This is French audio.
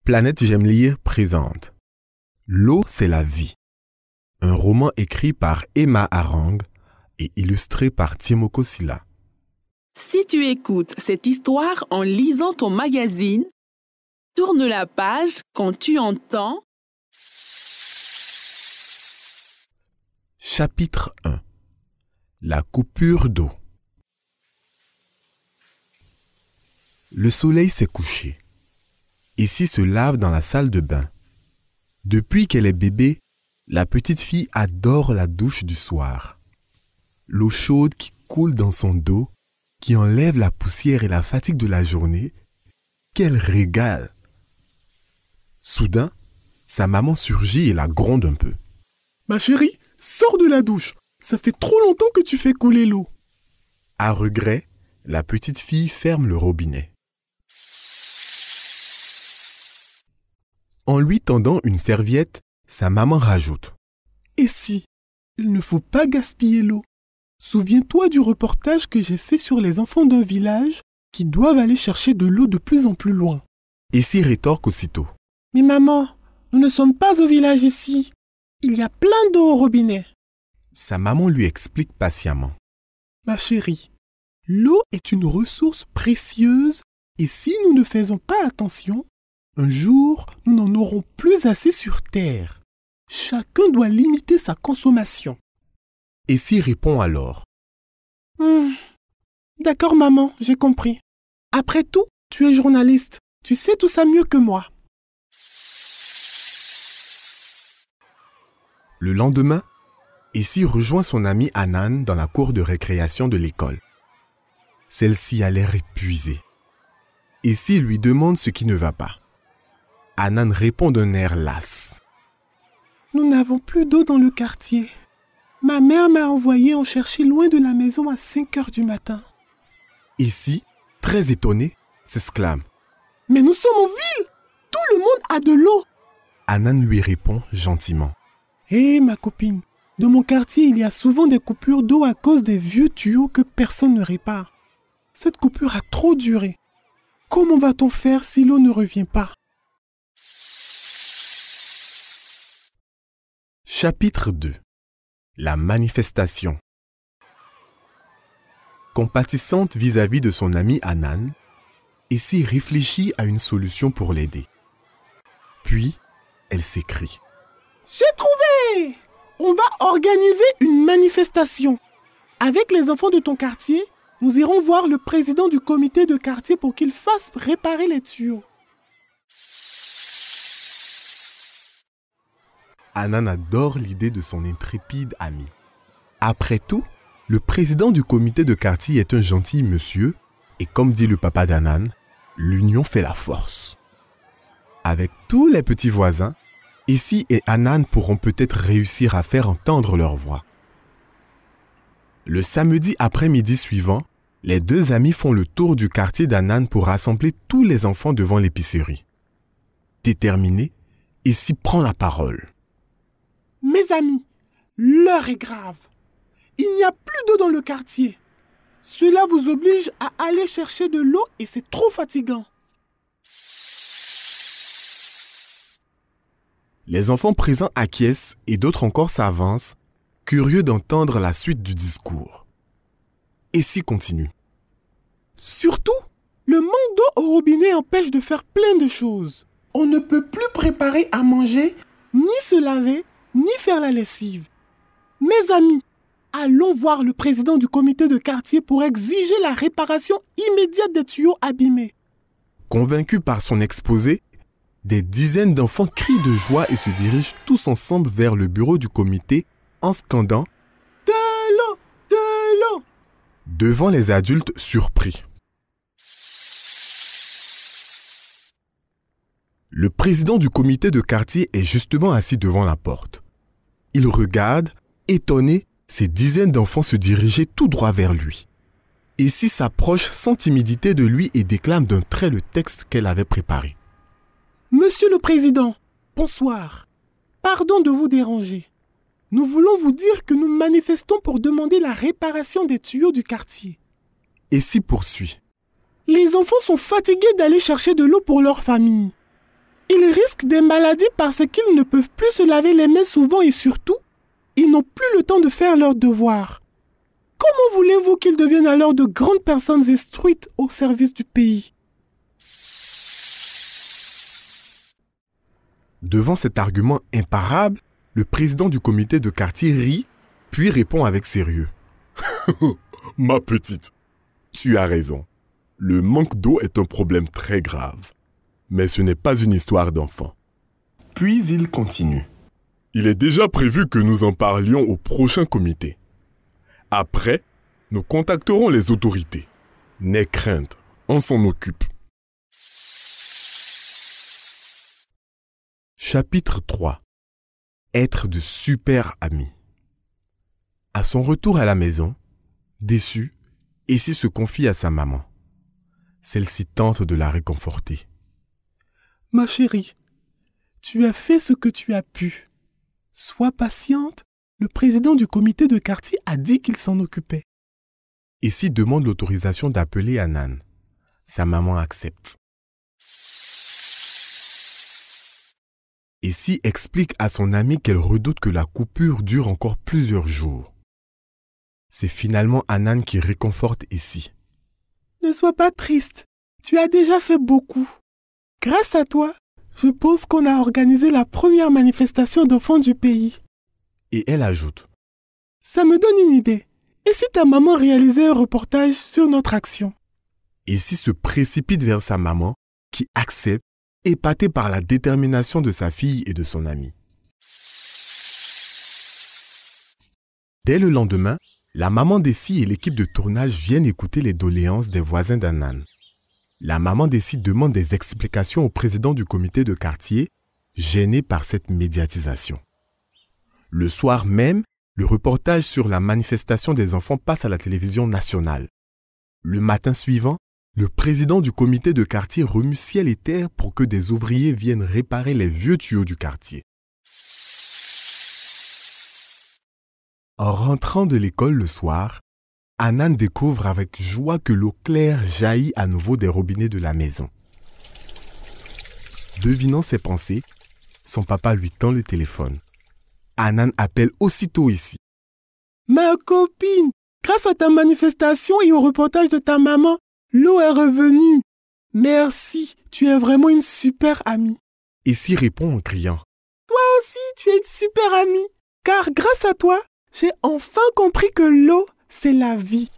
Planète J'aime lire présente L'eau, c'est la vie. Un roman écrit par Emma Arang et illustré par Timoko Silla. Si tu écoutes cette histoire en lisant ton magazine, tourne la page quand tu entends Chapitre 1 La coupure d'eau. Le soleil s'est couché. Ici se lave dans la salle de bain. Depuis qu'elle est bébé, la petite fille adore la douche du soir. L'eau chaude qui coule dans son dos, qui enlève la poussière et la fatigue de la journée, quel régal! Soudain, sa maman surgit et la gronde un peu. « Ma chérie, sors de la douche. Ça fait trop longtemps que tu fais couler l'eau. » À regret, la petite fille ferme le robinet. En lui tendant une serviette, sa maman rajoute. « Et si, il ne faut pas gaspiller l'eau. Souviens-toi du reportage que j'ai fait sur les enfants d'un village qui doivent aller chercher de l'eau de plus en plus loin. » Et s'y rétorque aussitôt. « Mais maman, nous ne sommes pas au village ici. Il y a plein d'eau au robinet. » Sa maman lui explique patiemment. « Ma chérie, l'eau est une ressource précieuse et si nous ne faisons pas attention, un jour, nous n'en aurons plus assez sur Terre. Chacun doit limiter sa consommation. » Et s'y répond alors. D'accord maman, j'ai compris. Après tout, tu es journaliste. Tu sais tout ça mieux que moi. Le lendemain, Essie rejoint son amie Anan dans la cour de récréation de l'école. Celle-ci a l'air épuisée. Essie lui demande ce qui ne va pas. Anan répond d'un air las. « Nous n'avons plus d'eau dans le quartier. Ma mère m'a envoyé en chercher loin de la maison à 5 heures du matin. » Essie, très étonnée, s'exclame. « Mais nous sommes en ville! Tout le monde a de l'eau !» Anan lui répond gentiment. « Hé ma copine, dans mon quartier il y a souvent des coupures d'eau à cause des vieux tuyaux que personne ne répare. Cette coupure a trop duré. Comment va-t-on faire si l'eau ne revient pas ?» Chapitre 2 La manifestation. Compatissante vis-à-vis de son amie Anan, Essie réfléchit à une solution pour l'aider. Puis, elle s'écrie. « J'ai trouvé! On va organiser une manifestation. Avec les enfants de ton quartier, nous irons voir le président du comité de quartier pour qu'il fasse réparer les tuyaux. » Anan adore l'idée de son intrépide ami. Après tout, le président du comité de quartier est un gentil monsieur et comme dit le papa d'Anan, l'union fait la force. Avec tous les petits voisins, Essie et Anan pourront peut-être réussir à faire entendre leur voix. Le samedi après-midi suivant, les deux amis font le tour du quartier d'Anan pour rassembler tous les enfants devant l'épicerie. Déterminée, Essie prend la parole. « Mes amis, l'heure est grave. Il n'y a plus d'eau dans le quartier. Cela vous oblige à aller chercher de l'eau et c'est trop fatigant. » Les enfants présents acquiescent et d'autres encore s'avancent, curieux d'entendre la suite du discours. Essie continue. « Surtout, le manque d'eau au robinet empêche de faire plein de choses. On ne peut plus préparer à manger, ni se laver, ni faire la lessive. Mes amis, allons voir le président du comité de quartier pour exiger la réparation immédiate des tuyaux abîmés. » Convaincus par son exposé, des dizaines d'enfants crient de joie et se dirigent tous ensemble vers le bureau du comité en scandant « De l'eau! De l'eau !» devant les adultes surpris. Le président du comité de quartier est justement assis devant la porte. Il regarde, étonné, ces dizaines d'enfants se diriger tout droit vers lui. Essie s'approche sans timidité de lui et déclame d'un trait le texte qu'elle avait préparé. « Monsieur le Président, bonsoir. Pardon de vous déranger. Nous voulons vous dire que nous manifestons pour demander la réparation des tuyaux du quartier. » Essie poursuit. « Les enfants sont fatigués d'aller chercher de l'eau pour leur famille. Ils risquent des maladies parce qu'ils ne peuvent plus se laver les mains souvent et surtout, ils n'ont plus le temps de faire leurs devoirs. Comment voulez-vous qu'ils deviennent alors de grandes personnes instruites au service du pays? Devant cet argument imparable, le président du comité de quartier rit, puis répond avec sérieux. Ma petite, tu as raison. Le manque d'eau est un problème très grave. Mais ce n'est pas une histoire d'enfant. Puis il continue. Il est déjà prévu que nous en parlions au prochain comité. Après, nous contacterons les autorités. N'aie crainte, on s'en occupe. Chapitre 3. Être de super amis. À son retour à la maison, déçu, Essie se confie à sa maman. Celle-ci tente de la réconforter. Ma chérie, tu as fait ce que tu as pu. Sois patiente, le président du comité de quartier a dit qu'il s'en occupait. Essie demande l'autorisation d'appeler Hanan. Sa maman accepte. Essie explique à son amie qu'elle redoute que la coupure dure encore plusieurs jours. C'est finalement Hanan qui réconforte Essie. Ne sois pas triste, tu as déjà fait beaucoup. Grâce à toi, je pense qu'on a organisé la première manifestation d'enfants du pays. Et elle ajoute. Ça me donne une idée. Et si ta maman réalisait un reportage sur notre action? Essie se précipite vers sa maman, qui accepte, épatée par la détermination de sa fille et de son amie. Dès le lendemain, la maman d'Essie et l'équipe de tournage viennent écouter les doléances des voisins d'Hanan. La maman d'Essie demande des explications au président du comité de quartier, gêné par cette médiatisation. Le soir même, le reportage sur la manifestation des enfants passe à la télévision nationale. Le matin suivant, le président du comité de quartier remue ciel et terre pour que des ouvriers viennent réparer les vieux tuyaux du quartier. En rentrant de l'école le soir, Hanan découvre avec joie que l'eau claire jaillit à nouveau des robinets de la maison. Devinant ses pensées, son papa lui tend le téléphone. Hanan appelle aussitôt Essie. Ma copine, grâce à ta manifestation et au reportage de ta maman, l'eau est revenue. Merci, tu es vraiment une super amie. Essie répond en criant. Toi aussi, tu es une super amie. Car grâce à toi, j'ai enfin compris que l'eau, c'est la vie.